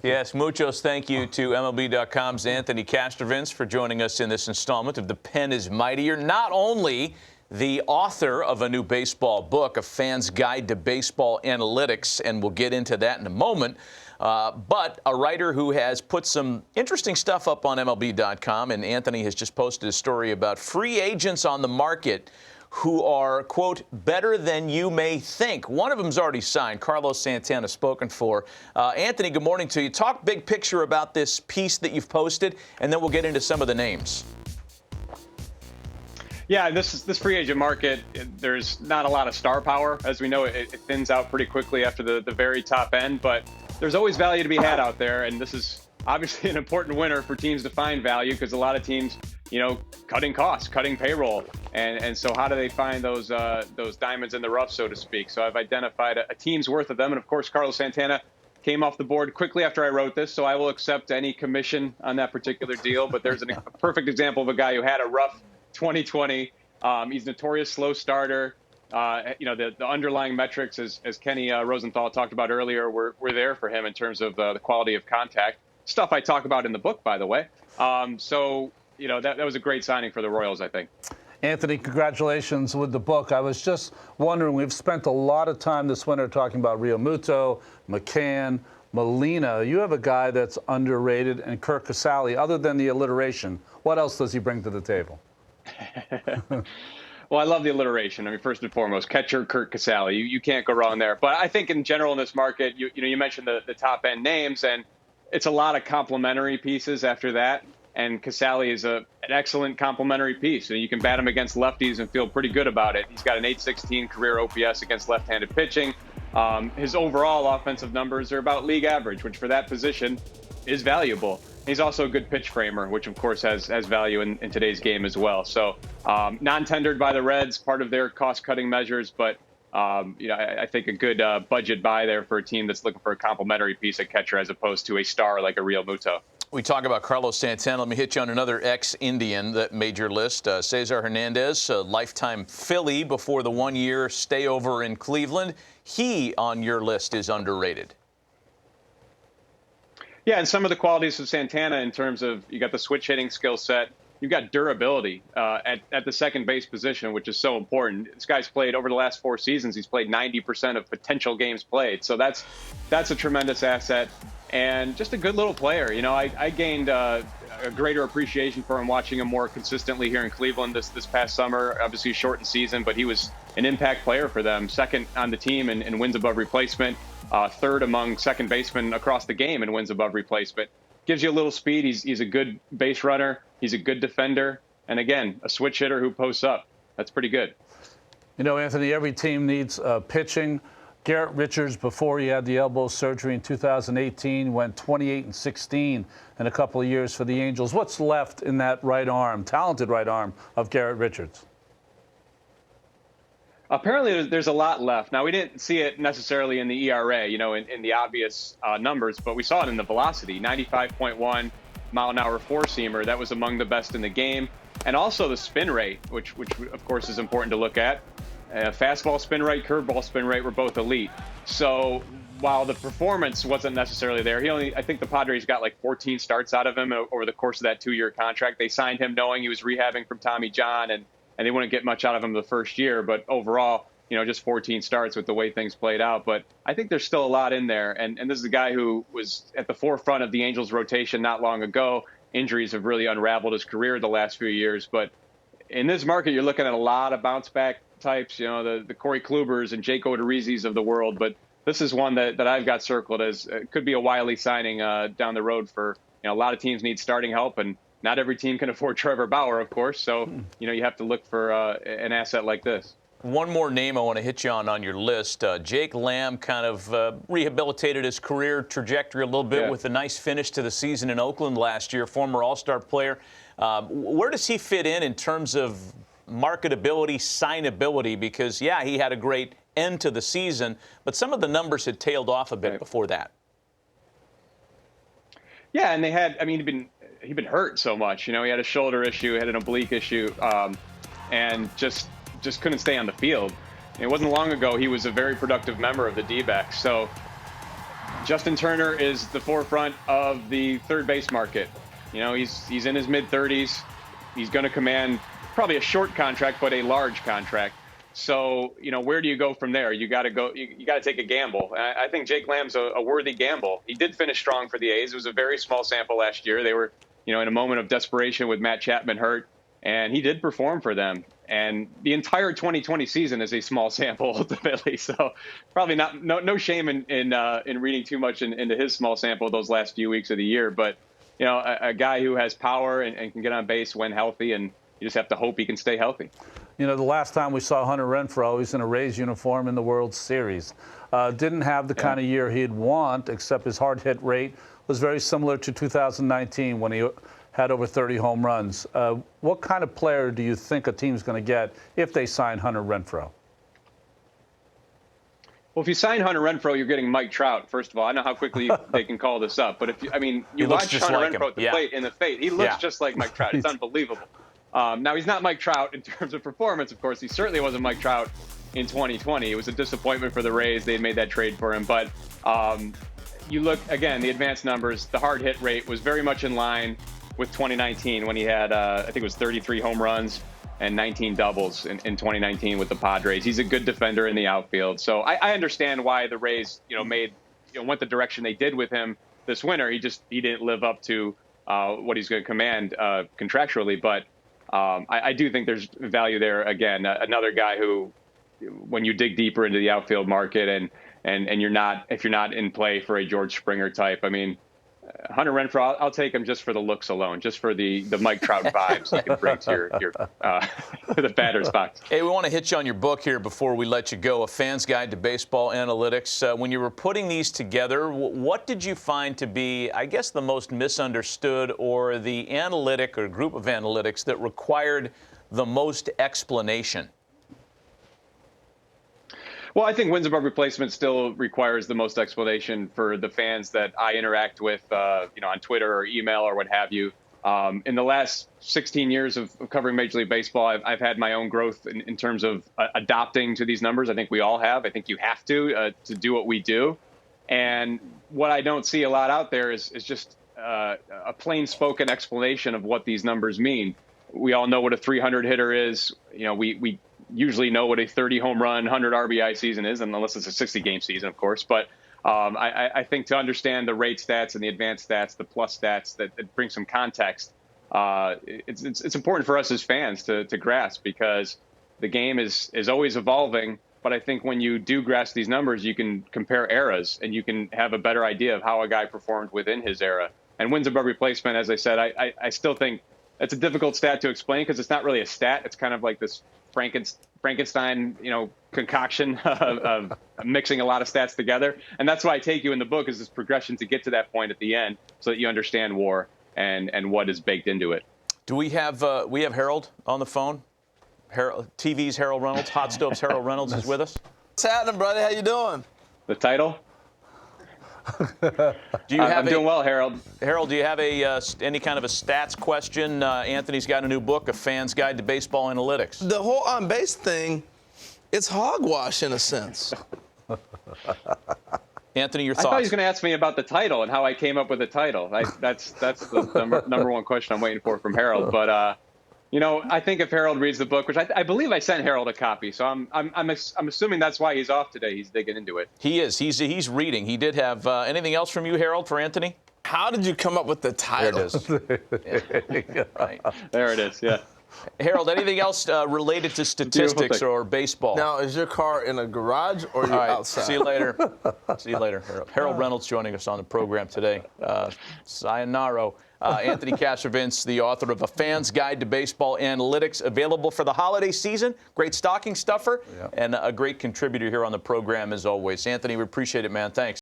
Yes, muchos thank you to MLB.com's Anthony Castrovince for joining us in this installment of The Pen is Mightier. Not only the author of a new baseball book, A Fan's Guide to Baseball Analytics, and we'll get into that in a moment, but a writer who has put some interesting stuff up on MLB.com, and Anthony has just posted a story about free agents on the market who are, quote, better than you may think. One of them's already signed, Carlos Santana, spoken for. Anthony, good morning to you. Talk big picture about this piece that you've posted, and then we'll get into some of the names. Yeah, this free agent market, there's not a lot of star power. As we know, it thins out pretty quickly after the very top end, but there's always value to be had out there, and this is obviously an important winter for teams to find value because a lot of teams, cutting costs, cutting payroll. And so how do they find those diamonds in the rough, so to speak? So I've identified a team's worth of them. And, of course, Carlos Santana came off the board quickly after I wrote this, so I will accept any commission on that particular deal. But there's a perfect example of a guy who had a rough 2020. He's a notorious slow starter. The underlying metrics, as Kenny Rosenthal talked about earlier, were there for him in terms of the quality of contact. Stuff I talk about in the book, by the way. That was a great signing for the Royals, I think. Anthony, congratulations with the book. I was just wondering, we've spent a lot of time this winter talking about Real Muto, McCann, Molina. You have a guy that's underrated, and Kirk Casali. Other than the alliteration, what else does he bring to the table? Well, I love the alliteration. I mean, first and foremost, catcher Kirk Casali. You can't go wrong there. But I think in general in this market, you mentioned the top end names, and it's a lot of complementary pieces after that. And Casali is an excellent complementary piece. And you can bat him against lefties and feel pretty good about it. He's got an .816 career OPS against left-handed pitching. His overall offensive numbers are about league average, which for that position is valuable. He's also a good pitch framer, which of course has value in today's game as well. So non-tendered by the Reds, part of their cost-cutting measures, but I think a good budget buy there for a team that's looking for a complementary piece at catcher as opposed to a star like a Real Muto. We talk about Carlos Santana. Let me hit you on another ex-Indian that made your list. Cesar Hernandez, a lifetime Philly before the one-year stay over in Cleveland. He, on your list, is underrated. Yeah, and some of the qualities of Santana in terms of you got the switch hitting skill set. You've got durability at the second base position, which is so important. This guy's played over the last 4 seasons. He's played 90% of potential games played. So that's a tremendous asset and just a good little player. I gained a greater appreciation for him watching him more consistently here in Cleveland this past summer. Obviously, a shortened season, but he was an impact player for them. Second on the team in wins above replacement. Third among second basemen across the game in wins above replacement. Gives you a little speed. He's a good base runner. He's a good defender. And again, a switch hitter who posts up. That's pretty good. Anthony, every team needs pitching. Garrett Richards, before he had the elbow surgery in 2018, went 28-16 in a couple of years for the Angels. What's left in that right arm, talented right arm of Garrett Richards? Apparently, there's a lot left. Now, we didn't see it necessarily in the ERA, in the obvious numbers, but we saw it in the velocity, 95.1 mile-an-hour four-seamer. That was among the best in the game. And also the spin rate, which of course, is important to look at. Fastball spin rate, curveball spin rate were both elite. So while the performance wasn't necessarily there, I think the Padres got like 14 starts out of him over the course of that 2-year contract. They signed him knowing he was rehabbing from Tommy John, and they wouldn't get much out of him the first year. But overall, just 14 starts with the way things played out. But I think there's still a lot in there. And this is a guy who was at the forefront of the Angels rotation not long ago. Injuries have really unraveled his career the last few years. But in this market, you're looking at a lot of bounce back types, the Corey Klubers and Jake Odorizzi's of the world. But this is one that I've got circled as could be a wily signing down the road for, a lot of teams need starting help, and not every team can afford Trevor Bauer, of course. So, you have to look for an asset like this. One more name I want to hit you on your list. Jake Lamb kind of rehabilitated his career trajectory a little bit with a nice finish to the season in Oakland last year, former All-Star player. Where does he fit in terms of marketability, signability? Because, he had a great end to the season, but some of the numbers had tailed off a bit before that. Yeah, and he'd been hurt so much. He had a shoulder issue, had an oblique issue, and just couldn't stay on the field. It wasn't long ago he was a very productive member of the D-backs. So Justin Turner is the forefront of the third base market. You know, he's in his mid-30s. He's going to command probably a short contract, but a large contract. So, you know, where do you go from there? You got to go. You got to take a gamble. I think Jake Lamb's a worthy gamble. He did finish strong for the A's. It was a very small sample last year. They were, you know, in a moment of desperation with Matt Chapman hurt, and he did perform for them. And the entire 2020 season is a small sample ultimately. So probably no shame in reading too much into his small sample those last few weeks of the year. But, you know, a guy who has power and can get on base when healthy, and you just have to hope he can stay healthy. You know, the last time we saw Hunter Renfroe, he was in a Rays uniform in the World Series. Didn't have the kind of year he'd want, except his hard hit rate was very similar to 2019 when he had over 30 home runs. What kind of player do you think a team's going to get if they sign Hunter Renfroe? Well, if you sign Hunter Renfroe, you're getting Mike Trout. First of all, I know how quickly they can call this up, but you watch Hunter Renfroe at the plate in the face, he looks just like Mike Trout. It's unbelievable. Now, he's not Mike Trout in terms of performance, of course. He certainly wasn't Mike Trout in 2020. It was a disappointment for the Rays. They had made that trade for him. But you look, again, the advanced numbers, the hard hit rate was very much in line with 2019 when he had, I think it was 33 home runs and 19 doubles in 2019 with the Padres. He's a good defender in the outfield. So I understand why the Rays, went the direction they did with him this winter. He didn't live up to what he's going to command contractually. But I do think there's value there. Again, another guy who, when you dig deeper into the outfield market and if you're not in play for a George Springer type, I mean, Hunter Renfroe, I'll take him just for the looks alone, just for the Mike Trout vibes he can bring to your the batter's box. Hey, we want to hit you on your book here before we let you go, A Fan's Guide to Baseball Analytics. When you were putting these together, what did you find to be, I guess, the most misunderstood or the analytic or group of analytics that required the most explanation? Well, I think wins above replacement still requires the most explanation for the fans that I interact with, on Twitter or email or what have you. In the last 16 years of covering Major League Baseball, I've had my own growth in terms of adopting to these numbers. I think we all have. I think you have to do what we do. And what I don't see a lot out there is just a plain spoken explanation of what these numbers mean. We all know what a 300 hitter is. We usually know what a 30 home run, 100 RBI season is, unless it's a 60-game season, of course. But I think to understand the rate stats and the advanced stats, the plus stats that bring some context, it's important for us as fans to grasp, because the game is always evolving. But I think when you do grasp these numbers, you can compare eras and you can have a better idea of how a guy performed within his era. And wins above replacement, as I said, I still think it's a difficult stat to explain because it's not really a stat. It's kind of like this Frankenstein, concoction of mixing a lot of stats together. And that's why I take you in the book, is this progression to get to that point at the end so that you understand WAR and what is baked into it. Do we have Harold on the phone? TV's Harold Reynolds, Hot Stove's Harold Reynolds is with us. What's happening, brother? How you doing? The title? I'm doing well, Harold. Harold, do you have any kind of a stats question? Anthony's got a new book, A Fan's Guide to Baseball Analytics. The whole on base thing, it's hogwash in a sense. Anthony, your thoughts? I thought he was going to ask me about the title and how I came up with the title. That's the number one question I'm waiting for from Harold. But I think if Harold reads the book, which I believe I sent Harold a copy, so I'm assuming that's why he's off today. He's digging into it. He is. He's reading. He did have anything else from you, Harold, for Anthony? How did you come up with the title? There it is. Right. There it is. Yeah. Harold, anything else related to statistics or baseball? Now, is your car in a garage or are you outside? See you later. See you later, Harold. Harold Reynolds joining us on the program today. Sayonara. Anthony Castrovince, the author of A Fan's Guide to Baseball Analytics, available for the holiday season. Great stocking stuffer and a great contributor here on the program as always. Anthony, we appreciate it, man. Thanks.